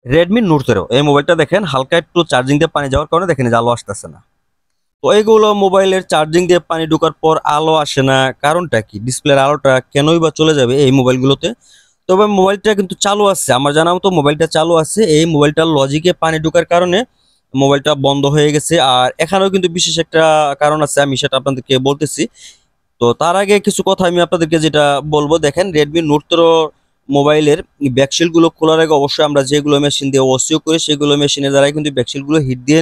Redmi note 13 এই মোবাইলটা দেখেন হালকা একটু চার্জিং দিয়ে পানি যাওয়ার কারণে দেখেন এই যে আলো আসতেছে না। তো এইগুলো মোবাইলের চার্জিং দিয়ে পানি ঢোকার পর আলো আসে না, কারণটা কি? ডিসপ্লের আলোটা কেনই বা চলে যাবে এই মোবাইলগুলোতে? তবে মোবাইলটা কিন্তু চালু আছে, আমার জানা মতো মোবাইলটা চালু আছে। এই মোবাইলটার লজিকে পানি ঢোকার কারণে মোবাইলটা বন্ধ হয়ে গেছে। আর এখানেও কিন্তু বিশেষ একটা কারণ আছে, আমি সেটা আপনাদেরকে বলতেছি। তো তার আগে কিছু কথা আমি আপনাদেরকে যেটা বলবো, দেখেন রেডমি নোট 13 মোবাইলের ব্যাকশিল গুলো খোলার আগে অবশ্যই আমরা যেগুলো মেশিন দিয়ে ওসিও করি সেগুলো মেশিনের দ্বারাই কিন্তু ব্যাকশিল গুলো হিট দিয়ে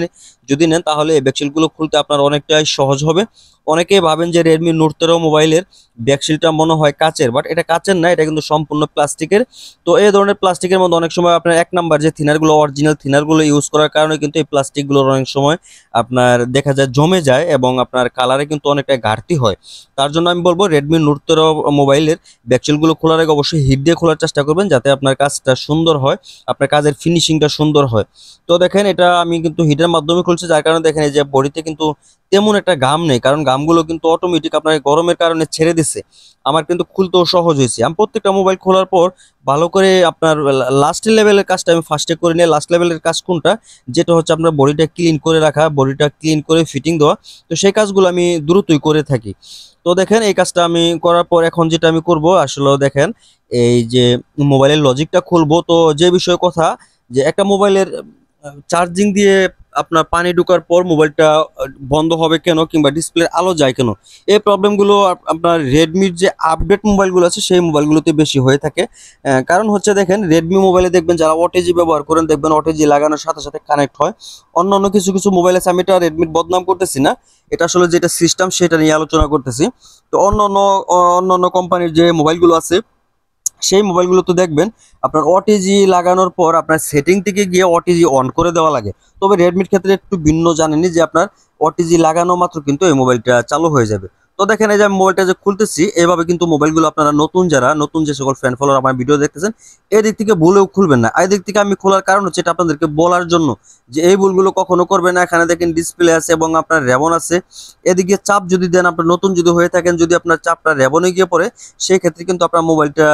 যদি নেন তাহলে এই ব্যাকশিল গুলো খুলতে আপনার অনেকটাই সহজ হবে। অনেকেই ভাবেন যে রেডমি নোট 13 মোবাইলের ব্যাকশিলটা মনে হয় কাচের, বাট এটা কাচের না, এটা কিন্তু সম্পূর্ণ প্লাস্টিকের। তো এই ধরনের প্লাস্টিকের মধ্যে অনেক সময় আপনার এক নাম্বার যে থিনারগুলো, অরিজিনাল থিনারগুলো ইউজ করার কারণে কিন্তু এই প্লাস্টিকগুলোর অনেক সময় আপনার দেখা যায় জমে যায় এবং আপনার কালারে কিন্তু অনেকটা ঘাটতি হয়। তার জন্য আমি বলবো রেডমি নোট 13 মোবাইলের ব্যাকসেলগুলো খোলার আগে অবশ্যই হিট দিয়ে খোলার চেষ্টা করবেন, যাতে আপনার কাজটা সুন্দর হয়, আপনার কাজের ফিনিশিংটা সুন্দর হয়। তো দেখেন এটা আমি কিন্তু হিটের মাধ্যমে খুলছি, যার কারণে দেখেন এই যে বডিতে কিন্তু তেমন একটা ঘাম নেই, কারণ ঘামগুলো কিন্তু অটোমেটিক আপনার গরমের কারণে ছেড়ে দিছে। আমার কিন্তু খুলতেও সহজ হয়েছে। আমি প্রত্যেকটা মোবাইল খোলার পর ভালো করে আপনার লাস্ট লেভেলের কাজটা আমি ফার্স্টে করে নিই। লাস্ট লেভেলের কাজ কোনটা? যেটা হচ্ছে আপনার বডিটা ক্লিন করে রাখা, বডিটা ক্লিন করে ফিটিং দেওয়া। তো সেই কাজগুলো আমি দ্রুতই করে থাকি। তো দেখেন এই কাজটা আমি করার পর এখন যেটা আমি করব আসলে দেখেন, এই যে মোবাইলের লজিকটা খুলবো। তো যে বিষয়ে কথা, যে একটা মোবাইলের চার্জিং দিয়ে আপনার পানি ঢোকার পর মোবাইলটা বন্ধ হবে কেন, কিংবা ডিসপ্লের আলো যায় কেন, এই প্রবলেমগুলো আপনার রেডমির যে আপডেট মোবাইলগুলো আছে সেই মোবাইলগুলোতে বেশি হয়ে থাকে। কারণ হচ্ছে দেখেন রেডমি মোবাইলে দেখবেন যারা ওটিজি ব্যবহার করেন, দেখবেন ওটিজি লাগানোর সাথে সাথে কানেক্ট হয়। অন্য অন্য কিছু কিছু মোবাইল আছে, আমি এটা রেডমির বদনাম করতেছি না, এটা আসলে যেটা সিস্টেম সেটা নিয়ে আলোচনা করতেছি। তো অন্য অন্য কোম্পানির যে মোবাইলগুলো আছে সেই মোবাইলগুলো তো দেখবেন আপনার ওটিজি লাগানোর পর আপনার সেটিং থেকে গিয়ে ওটিজি অন করে দেওয়া লাগে। তবে রেডমির ক্ষেত্রে একটু ভিন্ন, জানেনই যে আপনার ওটিজি লাগানো মাত্র কিন্তু এই মোবাইলটা চালু হয়ে যাবে। তো দেখেন এই যে আমি মোবাইলটা যে খুলতেছি, এভাবে কিন্তু মোবাইলগুলো আপনারা নতুন যে সকল ফ্যান ফলোয়ার আমার ভিডিও দেখতেছেন, এদিক থেকে ভুলেও খুলবেন না। এই দিক থেকে আমি খোলার কারণ হচ্ছে এটা আপনাদেরকে বলার জন্য, যে এই ভুলগুলো কখনো করবে না। এখানে দেখেন ডিসপ্লে আছে এবং আপনার রেবন আছে। এদিকে চাপ যদি দেন, আপনার নতুন যদি হয়ে থাকেন, যদি আপনার চাপটা রেবনে গিয়ে পড়ে, সেই ক্ষেত্রে কিন্তু আপনার মোবাইলটা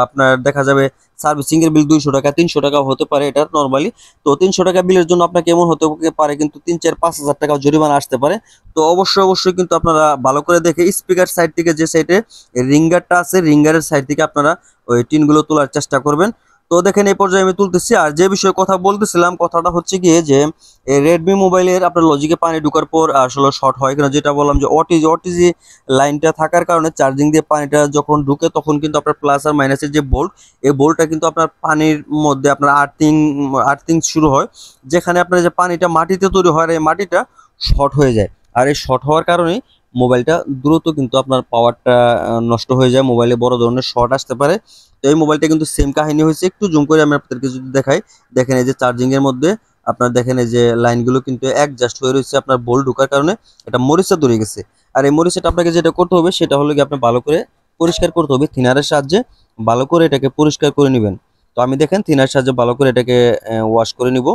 আপনার দেখা যাবে সার্ভিসিং এর বিল 200 টাকা 300 টাকা হতে পারে এটা নর্মালি। তো 300 টাকা বিলের জন্য আপনাকে এমন হতে পারে কিন্তু 3 4 5 হাজার টাকা জরিমানা আসতে পারে। তো অবশ্যই কিন্তু আপনারা ভালো করে দেখে স্পিকার সাইড থেকে, যে সাইডে রিঙ্গারটা আছে রিঙ্গারের সাইড থেকে আপনারা ওই টিনগুলো তোলার চেষ্টা করবেন। তো দেখেন এই পর্যায়ে আমি তুলতেছি। আর যে বিষয়ে কথা বলতেছিলাম, কথাটা হচ্ছে গিয়ে যে রেডমি মোবাইলের আপনার লজিকে পানি ঢোকার পর আসলে শর্ট হয় কেন, যেটা বললাম যে ওটিজি লাইনটা থাকার কারণে চার্জিং দিয়ে পানিটা যখন ঢুকে তখন কিন্তু আপনার প্লাস আর মাইনাসের যে বোল্ট, এই বোল্টটা কিন্তু আপনার পানির মধ্যে আপনার আর্থিং শুরু হয়, যেখানে আপনার যে পানিটা মাটিতে তৈরি হয়, আর এই মাটিটা শর্ট হয়ে যায়। আর এই শর্ট হওয়ার কারণেই মোবাইলটা দ্রুত কিন্তু আপনার পাওয়ারটা নষ্ট হয়ে যায়, মোবাইলে বড় ধরনের শর্ট আসতে পারে। তো এই মোবাইলটা কিন্তু সেম কাহিনী হয়েছে। একটু জুম করে আমি আপনাদেরকে যদি দেখাই, দেখেন এই যে চার্জিং এর মধ্যে আপনার দেখেন এই যে লাইনগুলো কিন্তু অ্যাডজাস্ট হয়ে রয়েছে আপনার বোল্ট ঢোকার কারণে, এটা মরিচা ধরে গেছে। আর এই মরিচাটা আপনাকে যেটা করতে হবে সেটা হলো কি, আপনি ভালো করে পরিষ্কার করতে হবে থিনারের সাহায্যে, ভালো করে এটাকে পরিষ্কার করে নেবেন। তো আমি দেখেন থিনার সাহায্যে ভালো করে এটাকে ওয়াশ করে নিব।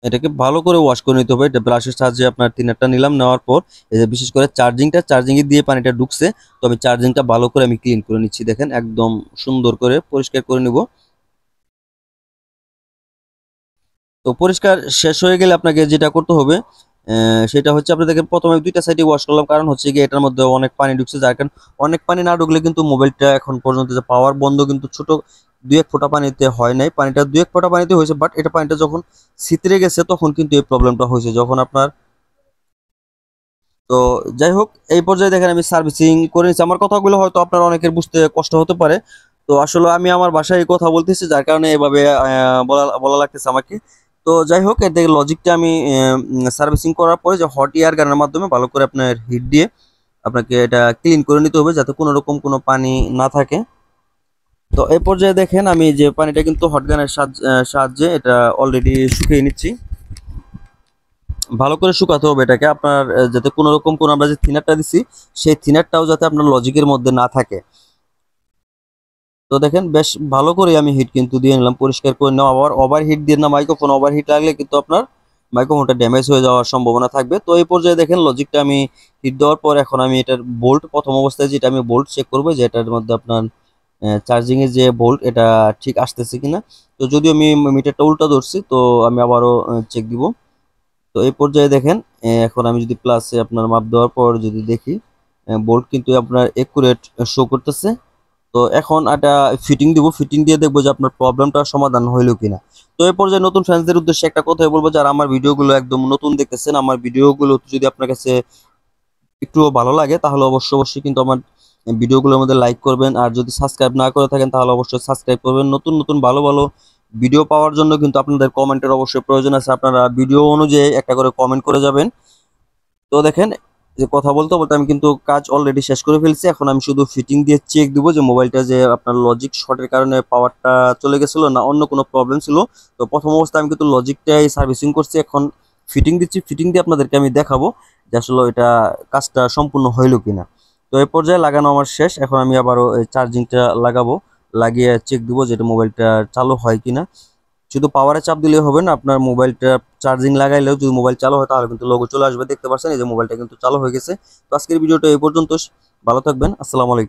এটাকে ভালো করে ওয়াশ করে নিতে হবে, এটা ব্রাশের সাহায্যে আপনার থিনারটা নিলাম, নেওয়ার পর এই যে বিশেষ করে চার্জিং এ দিয়ে পানিটা ঢুকছে। তো আমি চার্জিংটা ভালো করে আমি ক্লিন করে নিচ্ছি, দেখেন একদম সুন্দর করে পরিষ্কার করে নিব। তো পরিষ্কার শেষ হয়ে গেলে আপনাকে যেটা করতে হবে সেটা হচ্ছে, আপনাদেরকে প্রথমে দুইটা সাইডে ওয়াশ করলাম, কারণ হচ্ছে গিয়ে এটার মধ্যে অনেক পানি ঢুকছে, যার কারণে অনেক পানি না ঢুকলে কিন্তু মোবাইলটা এখন পর্যন্ত যে পাওয়ার বন্ধ কিন্তু ছোট 2 1 ফোঁটা পানিতে হয় নাই, পানিটা 2 1 ফোঁটা পানিতে হয়েছে, বাট এটা পানিটা যখন ছিতরে গেছে তখন কিন্তু এই প্রবলেমটা হয়েছে যখন আপনার। তো যাই হোক, এই পর্যায়ে দেখেন আমি সার্ভিসিং করে নিচ্ছি। আমার কথাগুলো হয়তো আপনার অনেকের বুঝতে কষ্ট হতে পারে। তো আসলে আমি আমার বাসায় এই কথা বলতেছি, যার কারণে এভাবে বলা বলা লাগতেছে আমাকে। তো যাই হোক, এর থেকে লজিকটা আমি সার্ভিসিং করার পরে যে হট এয়ার গানের মাধ্যমে ভালো করে আপনার হিট দিয়ে আপনাকে এটা ক্লিন করে নিতে হবে, যাতে কোনো রকম কোনো পানি না থাকে। তো এই পর্যায়ে দেখেন আমি যে পানিটা কিন্তু হট গানের সাহায্যে এটা অলরেডি শুকিয়ে নিচ্ছি। ভালো করে শুকাতে হবে এটাকে আপনার, যাতে কোনো রকম কোনো আমরা যে থিনারটা দিছি সেই থিনারটাও যাতে আপনার লজিকের মধ্যে না থাকে। তো দেখেন বেশ ভালো করে আমি হিট কিন্তু দিয়ে নিলাম, পরিষ্কার করে নেওয়া। আবার ওভার হিট দিয়ে না, মাইক্রোফোন ওভার হিট লাগলে কিন্তু আপনার মাইক্রোফোনটা ড্যামেজ হয়ে যাওয়ার সম্ভাবনা থাকবে। তো এই পর্যায়ে দেখেন লজিকটা আমি হিট দেওয়ার পর এখন আমি এটার বোল্ট, প্রথম অবস্থায় যেটা আমি বোল্ট চেক করবো যে এটার মধ্যে আপনার চার্জিং এর যে ভোল্ট এটা ঠিক আসতেছে কিনা। তো যদি আমি মিটারটা উল্টা ধরছি, তো আমি আবারও চেক দিব। তো এই পর্যায়ে দেখেন, এখন আমি যদি প্লাসে আপনার মাপ দেওয়ার পর যদি দেখি, ভোল্ট কিন্তু আপনার একুরেট শো করতেছে। তো এখন এটা ফিটিং দিব, ফিটিং দিয়ে দেখবো যে আপনার প্রবলেমটা সমাধান হইলো কিনা। তো এই পর্যায়ে নতুন ফ্রেন্ডসদের উদ্দেশ্যে একটা কথাই বলবো, যারা আমার ভিডিওগুলো একদম নতুন দেখতেছেন, আমার ভিডিওগুলো যদি আপনার কাছে একটু ভালো লাগে তাহলে অবশ্যই অবশ্যই কিন্তু আমার ভিডিওগুলোর মধ্যে লাইক করবেন। আর যদি সাবস্ক্রাইব না করে থাকেন তাহলে অবশ্যই সাবস্ক্রাইব করবেন। নতুন নতুন ভালো ভালো ভিডিও পাওয়ার জন্য কিন্তু আপনাদের কমেন্টের অবশ্যই প্রয়োজন আছে, আপনারা ভিডিও অনুযায়ী একটা করে কমেন্ট করে যাবেন। তো দেখেন, যে কথা বলতে বলতে আমি কিন্তু কাজ অলরেডি শেষ করে ফেলছি। এখন আমি শুধু ফিটিং দিয়ে চেক দিব যে মোবাইলটা যে আপনার লজিক শর্টের কারণে পাওয়ারটা চলে গেছিল না অন্য কোনো প্রবলেম ছিল। তো প্রথম অবস্থায় আমি কিন্তু লজিকটাই সার্ভিসিং করছি, এখন ফিটিং দিচ্ছি। ফিটিং দিয়ে আপনাদেরকে আমি দেখাবো যে আসলে এটা কাজটা সম্পূর্ণ হইলো কিনা। তো এই পর্যায়ে লাগানো আমার শেষ, এখন আমি আবারও চার্জিংটা লাগাবো, লাগিয়ে চেক দিব যে এটা মোবাইলটা চালু হয় কিনা। শুধু পাওয়ারে চাপ দিলে হবে না, আপনার মোবাইলটা চার্জিং লাগাইলেও যদি মোবাইল চালু হয় তাহলে কিন্তু লোগো চলে আসবে। দেখতে পাচ্ছেন এই যে মোবাইলটা কিন্তু চালু হয়ে গেছে। তো আজকের ভিডিওটা এই পর্যন্ত, ভালো থাকবেন, আসসালামু আলাইকুম।